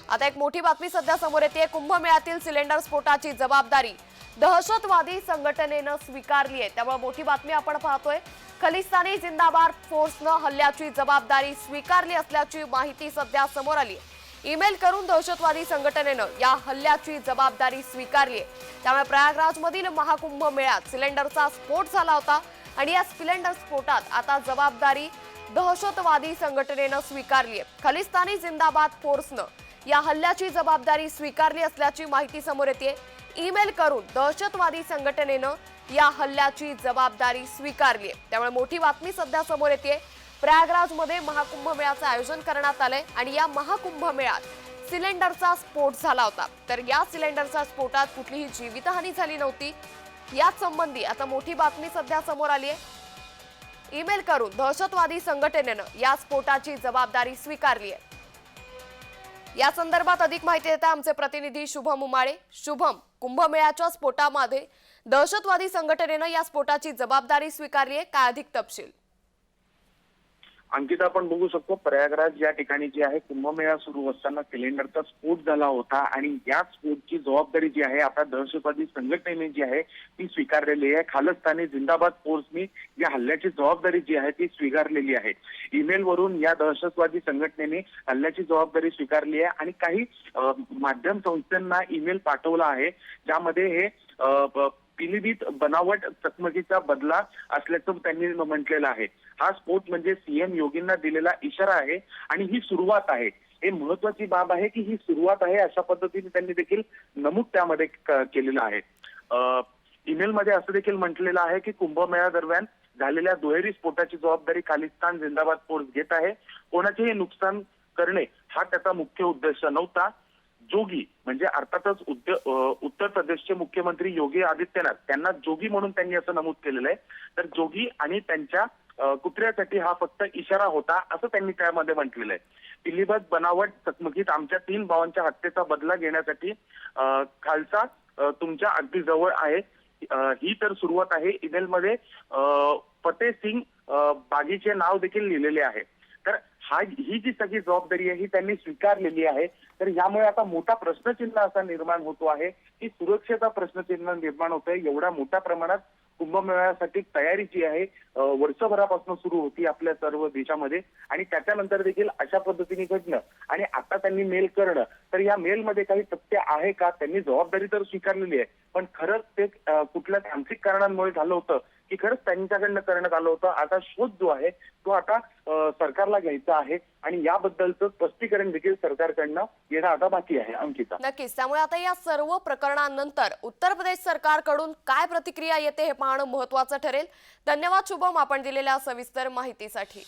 आता एक मोठी बातमी सध्या समोर येते। कुंभमेळ्यातील सिलेंडर स्फोटाची जबाबदारी दहशतवादी संघटनेनं स्वीकारली आहे। त्यामुळे मोठी बातमी आपण पाहतोय। खलिस्तानी जिंदाबाद फोर्सनं हल्ल्याची जबाबदारी स्वीकारली असल्याची माहिती सध्या समोर आली आहे। ईमेल करून दहशतवादी संघटनेनं या हल्ल्याची जबाबदारी स्वीकारली आहे। त्यामुळे प्रयागराजमधील महाकुंभ मेळ्यात सिलेंडरचा स्फोट झाला होता आणि या सिलेंडर स्फोटात आता जबाबदारी दहशतवादी संघटनेनं स्वीकारली आहे। खलिस्तानी जिंदाबाद फोर्सनं या हल्ल्याची जबाबदारी स्वीकारली असल्याची माहिती समोर येते। ईमेल करून दहशतवादी संघटनेनं या हल्ल्याची जबाबदारी स्वीकारली आहे। त्यामुळे मोठी बातमी सध्या समोर येते। प्रयागराजमध्ये महाकुंभ मेळ्याचं आयोजन करण्यात आलंय आणि या महाकुंभ मेळ्यात सिलेंडरचा स्फोट झाला होता। तर या सिलेंडरच्या स्फोटात कुठलीही जीवितहानी झाली नव्हती। याच संबंधी आता मोठी बातमी सध्या समोर आली आहे। ईमेल करून दहशतवादी संघटनेनं या स्फोटाची जबाबदारी स्वीकारली आहे। या संदर्भात अधिक माहिती देतात आमचे प्रतिनिधी शुभम उमाळे। शुभम, कुंभमेळ्याच्या स्फोटामध्ये दहशतवादी संघटनेनं या स्फोटाची जबाबदारी स्वीकारली आहे, काय अधिक तपशील? अंकिता, आपण बघू शकतो प्रयागराज या ठिकाणी जे आहे कुंभमेळा सुरू असताना सिलेंडरचा स्फोट झाला होता आणि या स्फोटची जबाबदारी जी आहे आता दहशतवादी संघटनेने जी आहे ती स्वीकारलेली आहे। खालिस्तानी जिंदाबाद फोर्सनी या हल्ल्याची जबाबदारी जी आहे ती स्वीकारलेली आहे। ईमेल वरून या दहशतवादी संघटनेने हल्ल्याची जबाबदारी स्वीकारली आहे आणि काही माध्यम संस्थांना ईमेल पाठवला आहे ज्यामध्ये हे पिलीभीत बनावट चकमकीचा बदला असल्याचं त्यांनी म्हटलेलं आहे। हा स्फोट म्हणजे सीएम योगींना दिलेला इशारा आहे आणि ही सुरुवात आहे। हे महत्वाची बाब आहे की ही सुरुवात आहे अशा पद्धतीने त्यांनी देखील नमूद त्यामध्ये केलेलं आहे। ईमेलमध्ये असं देखील म्हटलेलं आहे की कुंभमेळा दरम्यान झालेल्या दुहेरी स्फोटाची जबाबदारी खालिस्तान जिंदाबाद फोर्स घेत आहे। कोणाचेही नुकसान करणे हा त्याचा मुख्य उद्देश नव्हता। जोगी म्हणजे अर्थातच उत्तर प्रदेशचे मुख्यमंत्री योगी आदित्यनाथ त्यांना जोगी म्हणून त्यांनी असं नमूद केलेलं आहे। तर जोगी आणि त्यांच्या कुत्र्यासाठी हा फक्त इशारा होता असं त्यांनी त्यामध्ये म्हटलेलं आहे। पिलीभीत बनावट चकमकीत आमच्या 3 भावांच्या हत्येचा बदला घेण्यासाठी खालसा तुमच्या अगदी जवळ आहे। ही तर सुरुवात आहे। ईमेलमध्ये फतेह सिंग बागीचे नाव देखील लिहिलेले आहे। तर ही जी सगळी जबाबदारी आहे ही त्यांनी स्वीकारलेली आहे। तर यामुळे आता मोठा प्रश्नचिन्ह असा निर्माण होतो आहे की सुरक्षेचा प्रश्नचिन्ह निर्माण होतोय। एवढ्या मोठ्या प्रमाणात कुंभमेळ्यासाठी तयारी जी आहे वर्षभरापासून सुरू होती आपल्या सर्व देशामध्ये आणि त्याच्यानंतर देखील अशा पद्धतीने घडणं आणि आता त्यांनी मेल करणं, तर या मेलमध्ये काही तथ्य आहे का? त्यांनी जबाबदारी तर स्वीकारलेली आहे पण खरंच ते कुठल्या तांत्रिक कारणांमुळे झालं होतं की खरंच त्यांच्याकडनं करण्यात आलं होतं? आता शोध जो आहे तो आता सरकारला घ्यायचा आहे आणि याबद्दलचं स्पष्टीकरण देखील सरकारकडनं येणं आता बाकी आहे। अंकिता, नक्कीच। त्यामुळे आता या सर्व प्रकरणानंतर उत्तर प्रदेश सरकारकडून काय प्रतिक्रिया येते हे पाहणं महत्त्वाचं ठरेल। धन्यवाद शुभम, आपण दिलेल्या सविस्तर माहितीसाठी।